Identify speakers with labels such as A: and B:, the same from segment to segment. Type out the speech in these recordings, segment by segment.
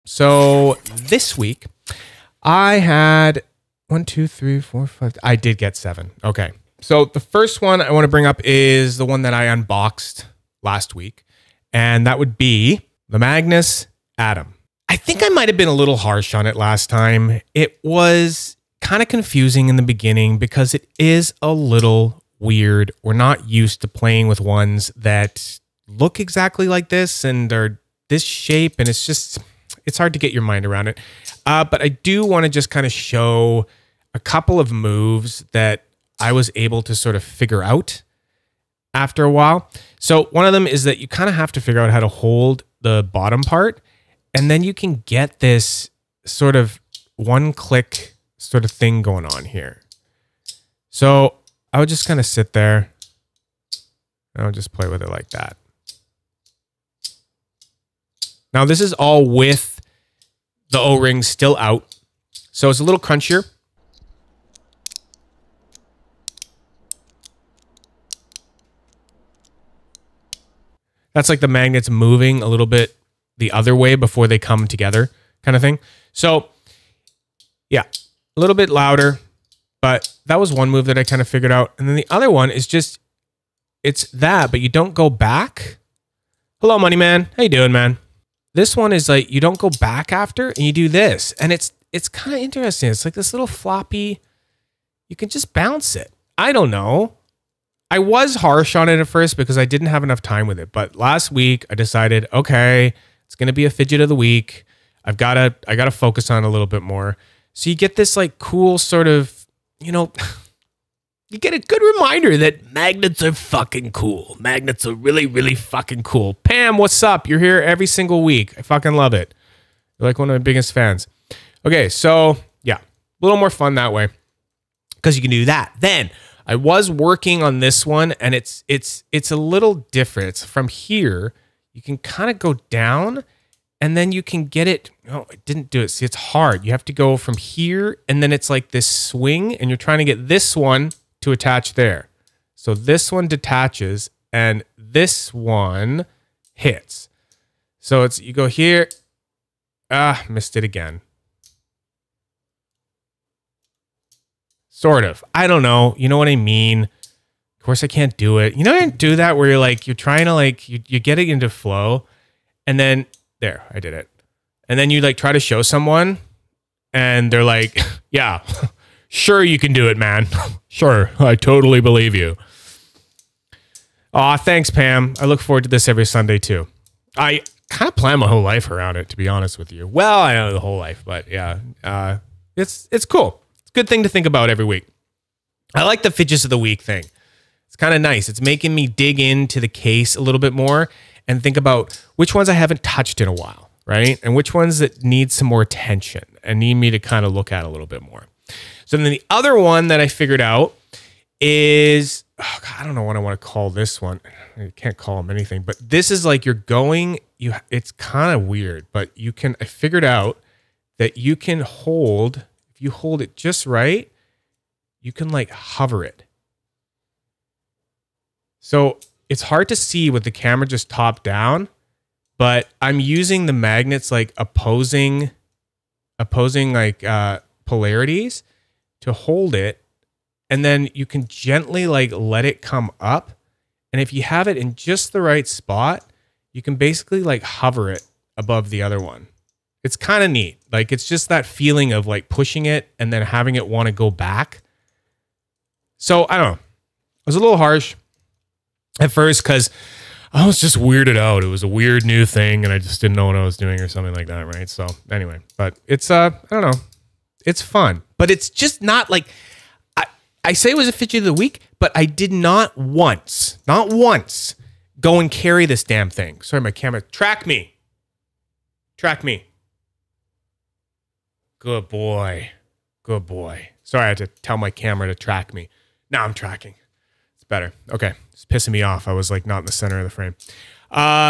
A: So this week I had 1, 2, 3, 4, 5. I did get 7. Okay. So the first one I want to bring up is the one that I unboxed last week, and that would be the Magnus Adom. I think I might have been a little harsh on it last time. It was kind of confusing in the beginning because it is a little weird. We're not used to playing with ones that look exactly like this and are this shape, and it's hard to get your mind around it. But I do want to just kind of show a couple of moves that I was able to sort of figure out after a while. So one of them is that you kind of have to figure out how to hold the bottom part, and then you can get this sort of one-click sort of thing going on here. So I would just kind of sit there and I'll just play with it like that. Now this is all with the O-ring still out, so it's a little crunchier. That's like the magnets moving a little bit the other way before they come together kind of thing. So yeah, a little bit louder, but that was one move that I kind of figured out. And then the other one is just, it's that, but you don't go back. Hello, money man. How you doing, man? This one is like, you don't go back after and you do this. And it's kind of interesting. It's like this little floppy, you can just bounce it. I don't know. I was harsh on it at first because I didn't have enough time with it. But last week I decided, okay, it's going to be a fidget of the week. I got to focus on it a little bit more. So you get this like cool sort of, you know, you get a good reminder that magnets are fucking cool. Magnets are really, really fucking cool. Pam, what's up? You're here every single week. I fucking love it. You're like one of my biggest fans. Okay, so yeah, a little more fun that way because you can do that. Then I was working on this one, and it's a little different. It's from here. You can kind of go down, and then you can get it. Oh, I didn't do it. See, it's hard. You have to go from here, and then it's like this swing, and you're trying to get this one to attach there. So this one detaches, and this one hits. So it's, you go here. Ah, missed it again. Sort of. I don't know. You know what I mean? Of course I can't do it. You know, I didn't do that where you're like, you're trying to like, you get it into flow, and then there, I did it. And then you like try to show someone and they're like, yeah, sure you can do it, man. Sure. I totally believe you. Aw, thanks, Pam. I look forward to this every Sunday too. I kind of plan my whole life around it, to be honest with you. Well, I know the whole life, but yeah, it's cool. Good thing to think about every week. I like the Fidgets of the week thing. It's kind of nice. It's making me dig into the case a little bit more and think about which ones I haven't touched in a while, right? And which ones that need some more attention and need me to kind of look at a little bit more. So then the other one that I figured out is, oh God, I don't know what I want to call this one. I can't call them anything, but this is like you're going, it's kind of weird, but you can, I figured out that you can hold, you hold it just right, you can like hover it. So it's hard to see with the camera just top down, but I'm using the magnets like opposing like polarities to hold it. And then you can gently like let it come up. And if you have it in just the right spot, you can basically like hover it above the other one. It's kind of neat. Like, it's just that feeling of like pushing it and then having it want to go back. So I don't know. I was a little harsh at first because I was just weirded out. It was a weird new thing and I just didn't know what I was doing or something like that, right? So anyway, but it's, I don't know. It's fun, but it's just not like, I say it was a fidget of the week, but I did not once go and carry this damn thing. Sorry, my camera. Track me. Track me. Good boy. Good boy. Sorry, I had to tell my camera to track me. Now I'm tracking. It's better. Okay. It's pissing me off. I was like not in the center of the frame.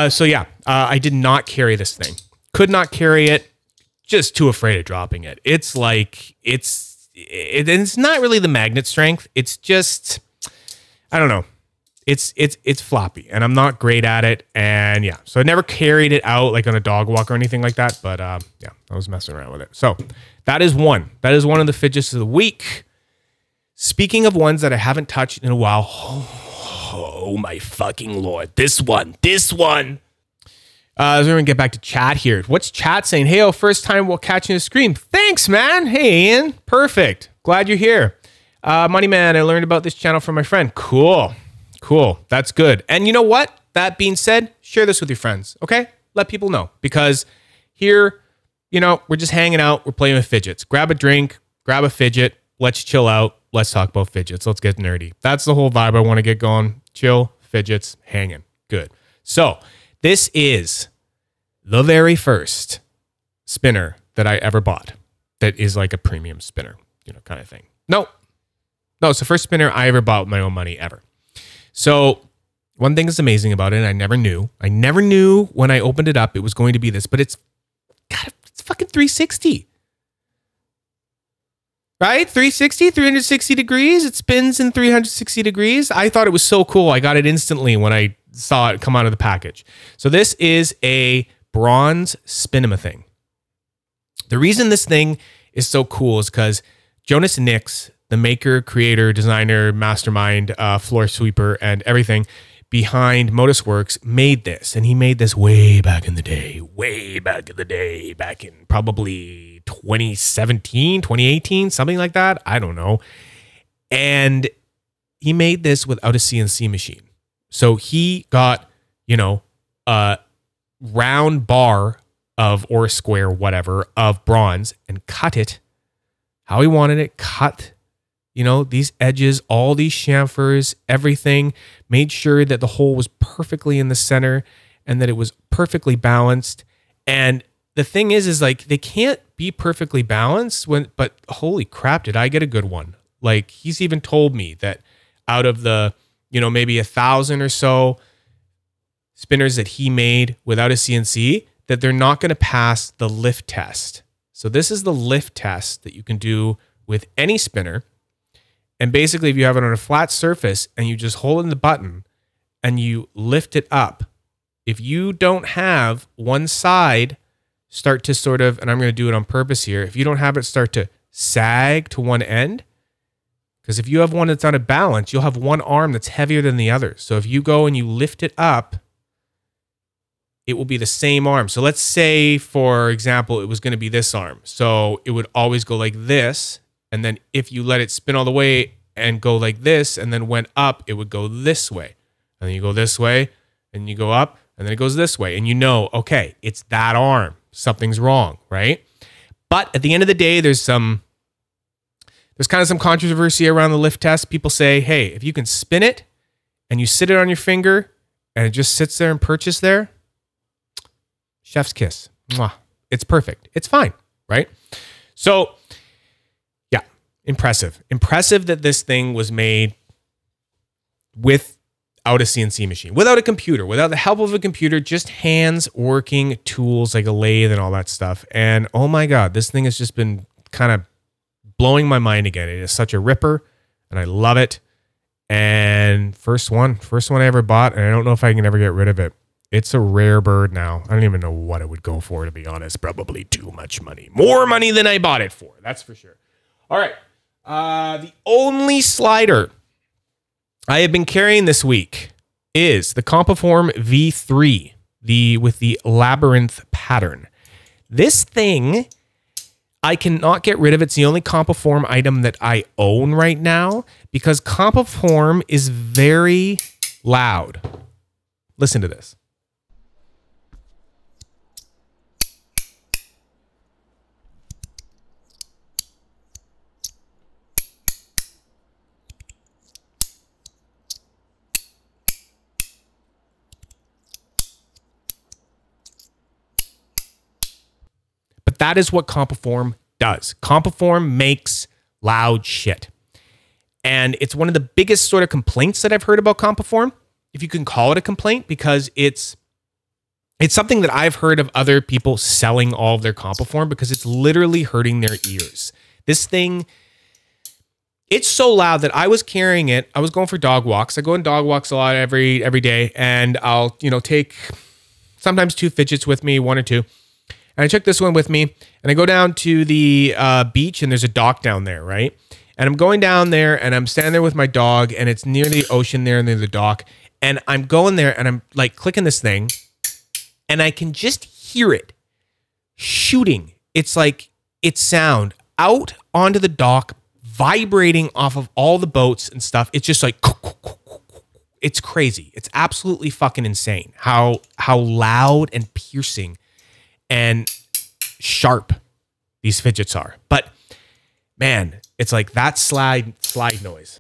A: So yeah, I did not carry this thing. Could not carry it. Just too afraid of dropping it. It's like, it's not really the magnet strength. It's just, I don't know. It's floppy, and I'm not great at it. And yeah, so I never carried it out like on a dog walk or anything like that. But yeah, I was messing around with it. So that is one. That is one of the fidgets of the week. Speaking of ones that I haven't touched in a while, oh my fucking Lord, this one. So we're gonna get back to chat here. What's chat saying? Hey, first time while catching the stream. Thanks, man. Hey, Ian. Perfect. Glad you're here. Money Man, I learned about this channel from my friend. Cool. That's good. And you know what? That being said, share this with your friends, okay? Let people know. Because here, we're just hanging out. We're playing with fidgets. Grab a drink, grab a fidget. Let's chill out. Let's talk about fidgets. Let's get nerdy. That's the whole vibe I want to get going. Chill, fidgets, hanging. Good. So this is the very first spinner that I ever bought that is like a premium spinner, kind of thing. No, it's the first spinner I ever bought with my own money ever. So one thing that's amazing about it, and I never knew when I opened it up, it was going to be this, but it's fucking 360. Right? 360 degrees. It spins in 360 degrees. I thought it was so cool. I got it instantly when I saw it come out of the package. So this is a bronze Spinema thing. The reason this thing is so cool is because Jonas Nix, the maker, creator, designer, mastermind, floor sweeper, and everything behind Motus Works, made this. And he made this way back in the day, back in probably 2017, 2018, something like that. I don't know. And he made this without a CNC machine. So he got, a round bar of, or a square, whatever, of bronze and cut it how he wanted it, cut these edges, all these chamfers, everything, made sure that the hole was perfectly in the center and that it was perfectly balanced. And the thing is like, they can't be perfectly balanced but holy crap, did I get a good one. Like, he's even told me that out of the, maybe 1,000 or so spinners that he made without a CNC, that they're not going to pass the lift test. So this is the lift test that you can do with any spinner. And basically, if you have it on a flat surface and you just hold in the button and you lift it up, if you don't have one side start to sort of, and I'm going to do it on purpose here, if you don't have it start to sag to one end, because if you have one that's out of balance, you'll have one arm that's heavier than the other. So if you go and you lift it up, it will be the same arm. So let's say, for example, it was going to be this arm. So it would always go like this. And then if you let it spin all the way and go like this and then went up, it would go this way. And then you go this way and you go up and then it goes this way. And okay, it's that arm. Something's wrong, right? But at the end of the day, there's kind of some controversy around the lift test. People say, hey, if you can spin it and you sit it on your finger and it just sits there and perches there, chef's kiss. Mwah. It's perfect. It's fine, right? So yeah, impressive. Impressive that this thing was made without a CNC machine, without a computer, without the help of a computer, just hands working tools like a lathe and all that stuff. And oh my God, this thing has just been kind of blowing my mind again. It is such a ripper and I love it. And first one I ever bought, and I don't know if I can ever get rid of it. It's a rare bird now. I don't even know what it would go for, to be honest. Probably too much money. More money than I bought it for. That's for sure. All right. The only slider I have been carrying this week is the Compaform V3, with the labyrinth pattern. This thing, I cannot get rid of. It's the only Compaform item that I own right now because Compaform is very loud. Listen to this. That is what Compaform does. Compaform makes loud shit. And it's one of the biggest sort of complaints that I've heard about Compaform, if you can call it a complaint, because it's something that I've heard of other people selling all of their Compaform because it's literally hurting their ears. This thing, It's so loud that I was carrying it. I was going for dog walks. I go on dog walks a lot every day, and I'll, you know, take sometimes 2 Fidgets with me, 1 or 2. And I took this one with me, and I go down to the beach, and there's a dock down there, right? And I'm going down there, and I'm standing there with my dog, and it's near the ocean there, near the dock. And I'm going there, and I'm like clicking this thing, and I can just hear it shooting. It's like its sound out onto the dock, vibrating off of all the boats and stuff. It's just like, it's crazy. It's absolutely fucking insane how loud and piercing and sharp these Fidgets are. But man, it's like that slide noise.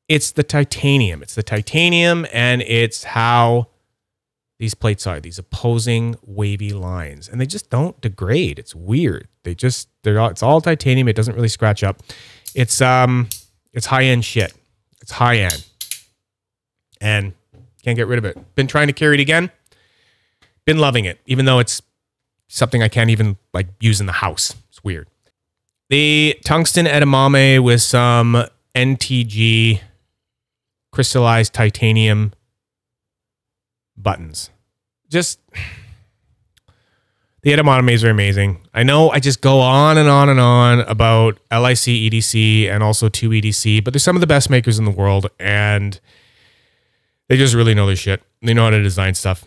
A: It's the titanium. It's the titanium, and it's how these plates are, these opposing wavy lines, and they just don't degrade. It's weird. It's all titanium. It doesn't really scratch up. It's high-end shit. It's high-end, and can't get rid of it. Been trying to carry it again. Been loving it, even though it's something I can't even like use in the house. It's weird. The tungsten edamame with some NTG crystallized titanium buttons. Just the edamames are amazing. I know I just go on and on and on about LIC EDC and also 2EDC, but they're some of the best makers in the world, and they just really know their shit. They know how to design stuff.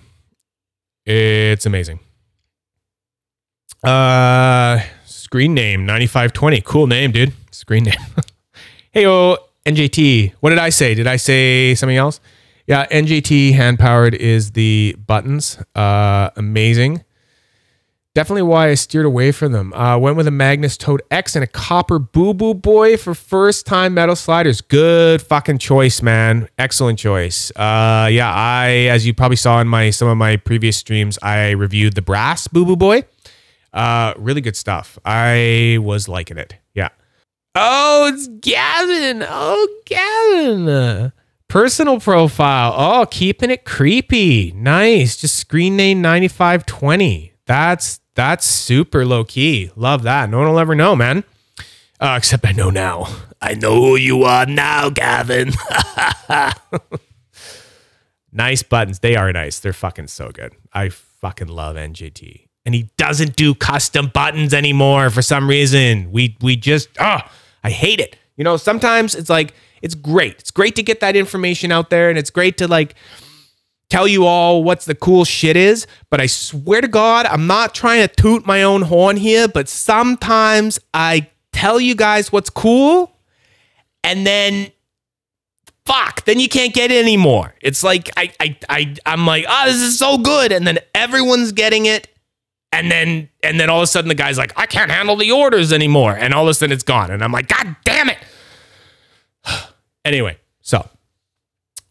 A: It's amazing. Screen name 9520. Cool name, dude. Screen name. Hey, NJT. What did I say? Did I say something else? Yeah, NJT hand powered is the buttons. Amazing. Definitely why I steered away from them. Went with a Magnus Toad X and a copper Boo Boo Boy for first time metal sliders. Good fucking choice, man. Excellent choice. Yeah, as you probably saw in some of my previous streams, I reviewed the brass Boo Boo Boy. Really good stuff. I was liking it. Yeah. Oh, it's Gavin. Oh, Gavin. Personal profile. Oh, keeping it creepy. Nice. Just screen name 9520. That's super low key. Love that. No one will ever know, man. Except I know now. I know who you are now, Gavin. Nice buttons. They are nice. They're fucking so good. I fucking love NJT. And he doesn't do custom buttons anymore for some reason. We just, I hate it. You know, sometimes it's like, it's great. It's great to get that information out there, and it's great to like tell you all what's the cool shit is. But I swear to God, I'm not trying to toot my own horn here, but sometimes I tell you guys what's cool, and then fuck, then you can't get it anymore. It's like I'm like, oh, this is so good, and then everyone's getting it. And then all of a sudden the guy's like, I can't handle the orders anymore. And all of a sudden it's gone. And I'm like, God damn it. Anyway, so,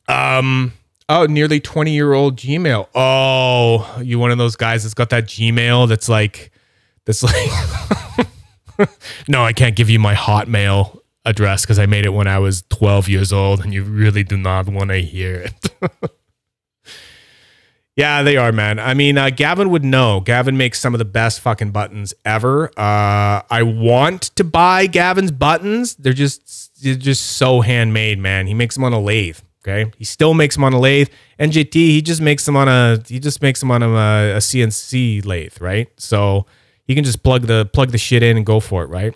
A: nearly 20-year-old Gmail. Oh, you one of those guys that's got that Gmail that's like, no, I can't give you my Hotmail address because I made it when I was 12 years old and you really do not want to hear it. Yeah, they are, man. I mean, Gavin would know. Gavin makes some of the best fucking buttons ever. I want to buy Gavin's buttons. They're just so handmade, man. He makes them on a lathe. Okay, he still makes them on a lathe. NJT, he just makes them on a CNC lathe, right? So he can just plug the shit in and go for it, right?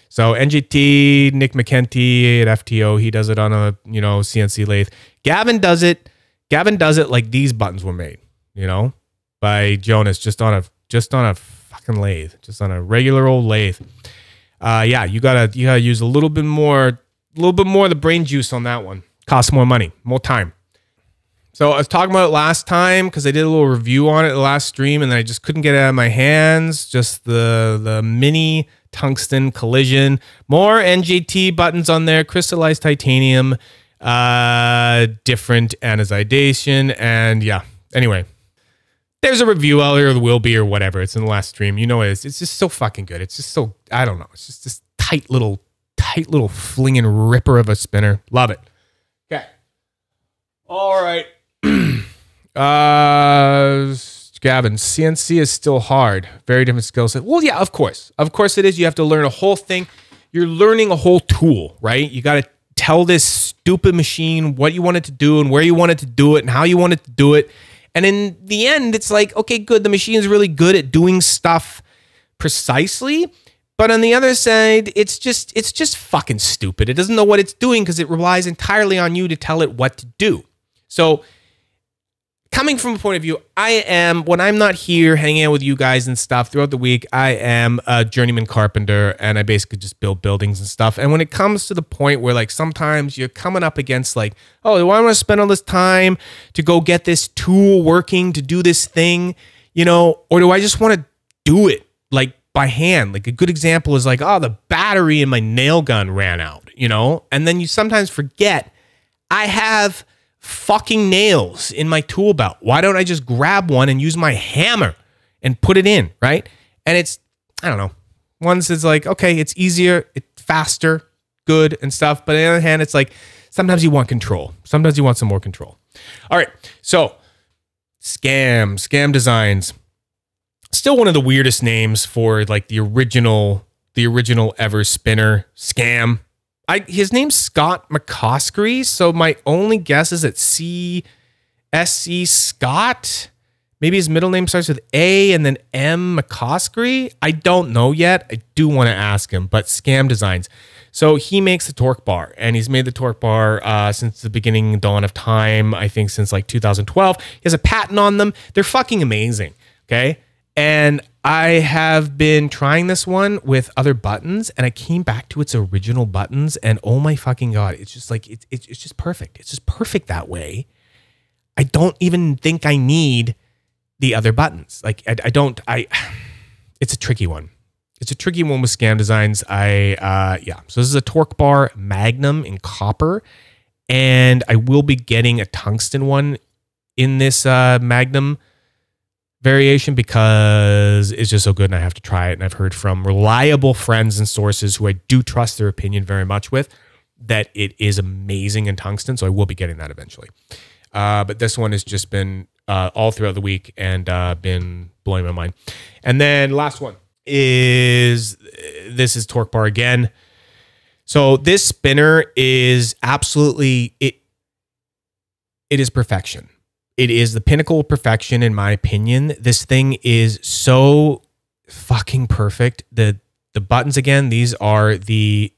A: So NJT, Nick McKenty at FTO, he does it on a CNC lathe. Gavin does it like these buttons were made, by Jonas, just on a fucking lathe, just on a regular old lathe. Yeah, you gotta use a little bit more of the brain juice on that one. Costs more money, more time. So I was talking about it last time because I did a little review on it the last stream, and then I just couldn't get it out of my hands. Just the mini tungsten collision, more NJT buttons on there, crystallized titanium. Different anodization, and yeah. Anyway, there's a review out there, or there will be, or whatever. It's in the last stream. You know it is. It's just so fucking good. It's just so, I don't know. It's just this tight little flinging ripper of a spinner. Love it. Okay. All right. Gavin, CNC is still hard. Very different skill set. Well, yeah, of course. Of course it is. You have to learn a whole thing. You're learning a whole tool, right? You got to tell this stupid machine what you want it to do and where you want it to do it and how you want it to do it. And in the end, it's like, okay, good. The machine is really good at doing stuff precisely. But on the other side, it's just fucking stupid. It doesn't know what it's doing because it relies entirely on you to tell it what to do. So coming from a point of view, when I'm not here hanging out with you guys and stuff throughout the week, I am a journeyman carpenter and I basically just build buildings and stuff. And when it comes to the point where like sometimes you're coming up against like, oh, do I want to spend all this time to go get this tool working to do this thing, you know, or do I just want to do it like by hand? Like a good example is like, oh, the battery in my nail gun ran out, you know, and then you sometimes forget I have fucking nails in my tool belt. Why don't I just grab one and use my hammer and put it in, right? And it's, I don't know. Once it's like, okay, it's easier, it's faster, good and stuff. But on the other hand, it's like, sometimes you want control. Sometimes you want some more control. All right, so Scam Designs. Still one of the weirdest names for like the original ever spinner, Scam. His name's Scott McCoskey, so my only guess is it's CSC Scott. Maybe his middle name starts with A and then M McCoskey. I don't know yet. I do want to ask him, but Scam Designs. So he makes the Torx bar, and he's made the Torx bar since the beginning dawn of time, I think since like 2012. He has a patent on them. They're fucking amazing, okay? And I have been trying this one with other buttons, and I came back to its original buttons, and oh my fucking God, it's just like, it's just perfect. It's just perfect that way. I don't even think I need the other buttons. Like it's a tricky one. It's a tricky one with Scam Designs. Yeah. So this is a Torx bar Magnum in copper, and I will be getting a tungsten one in this Magnum variation because it's just so good and I have to try it. And I've heard from reliable friends and sources who I do trust their opinion very much with that it is amazing in tungsten. So I will be getting that eventually. But this one has just been all throughout the week and been blowing my mind. And then last one is, this is Torx bar again. So this spinner is absolutely, it is perfection. It is the pinnacle of perfection, in my opinion. This thing is so fucking perfect. The buttons, again, these are the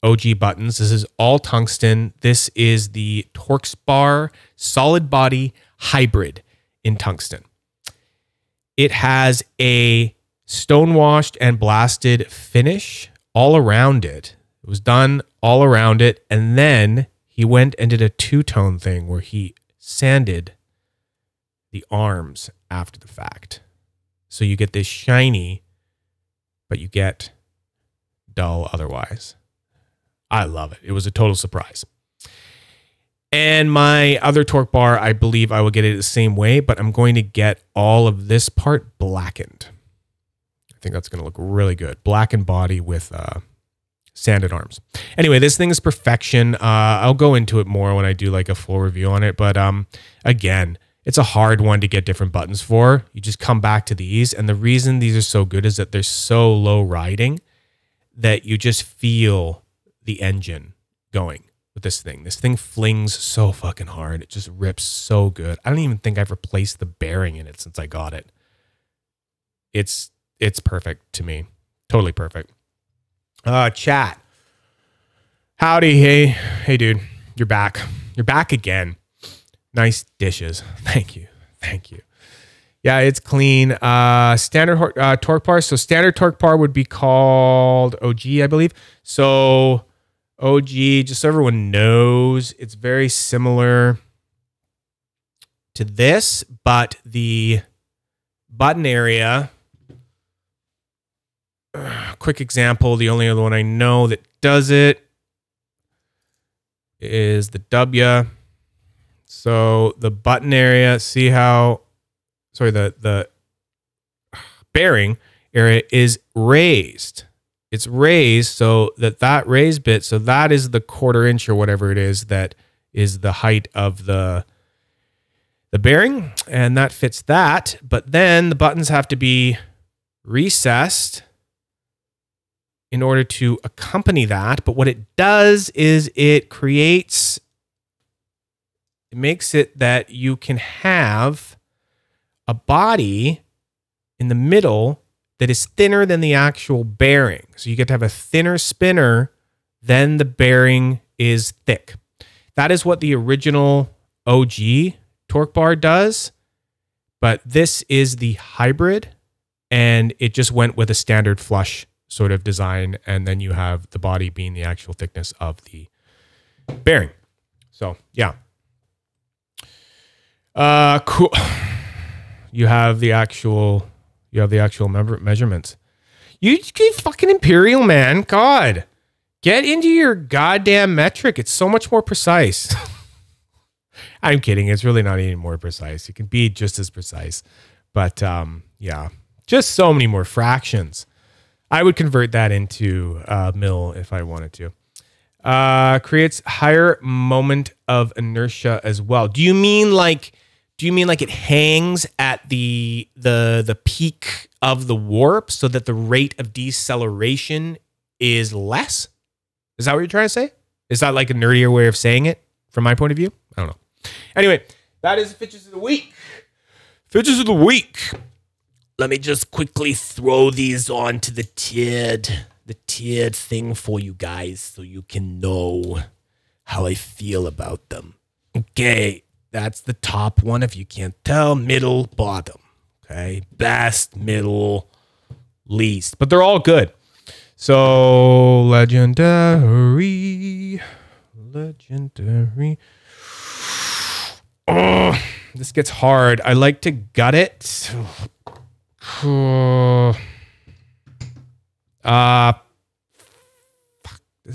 A: OG buttons. This is all tungsten. This is the Torx bar solid body hybrid in tungsten. It has a stone-washed and blasted finish all around it. It was done all around it. And then he went and did a two-tone thing where he sanded the arms after the fact. So you get this shiny, but you get dull otherwise. I love it. It was a total surprise. And my other Torx bar, I believe I will get it the same way, but I'm going to get all of this part blackened. I think that's going to look really good. Blackened body with sanded arms. Anyway, this thing is perfection. I'll go into it more when I do like a full review on it. But again, it's a hard one to get different buttons for. You just come back to these. And the reason these are so good is that they're so low riding that you just feel the engine going with this thing. This thing flings so fucking hard. It just rips so good. I don't even think I've replaced the bearing in it since I got it. It's perfect to me. Totally perfect. Chat. Howdy. Hey, dude. You're back. You're back again. Nice dishes. Thank you. Thank you. Yeah, it's clean. Standard Torx bar. So standard Torx bar would be called OG, I believe. So OG, just so everyone knows, it's very similar to this, but the button area, quick example, the only other one I know that does it is the W. So the button area, see how, sorry, the bearing area is raised. It's raised so that raised bit, so that is the 1/4 inch or whatever it is that is the height of the the bearing, and that fits that. But then the buttons have to be recessed in order to accompany that. But what it does is it makes it that you can have a body in the middle that is thinner than the actual bearing. So you get to have a thinner spinner than the bearing is thick. That is what the original OG torque bar does, but this is the hybrid, and it just went with a standard flush sort of design, and then you have the body being the actual thickness of the bearing. So yeah. Cool. You have the actual measurements. You fucking Imperial, man. God. Get into your goddamn metric. It's so much more precise. I'm kidding. It's really not any more precise. It can be just as precise. But yeah, just so many more fractions. I would convert that into mil if I wanted to. Creates higher moment of inertia as well. Do you mean like it hangs at the peak of the warp so that the rate of deceleration is less? Is that what you're trying to say? Is that like a nerdier way of saying it from my point of view? I don't know. Anyway, that is Fidgets of the Week. Fidgets of the Week. Let me just quickly throw these onto the tiered thing for you guys so you can know how I feel about them. Okay, that's the top one if you can't tell. Middle, bottom. Okay, best, middle, least. But they're all good. So, legendary. Oh, this gets hard. I like to gut it. This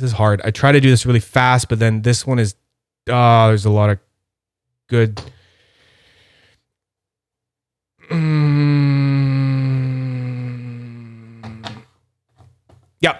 A: is hard. I try to do this really fast, but then this one is, there's a lot of good. Yeah,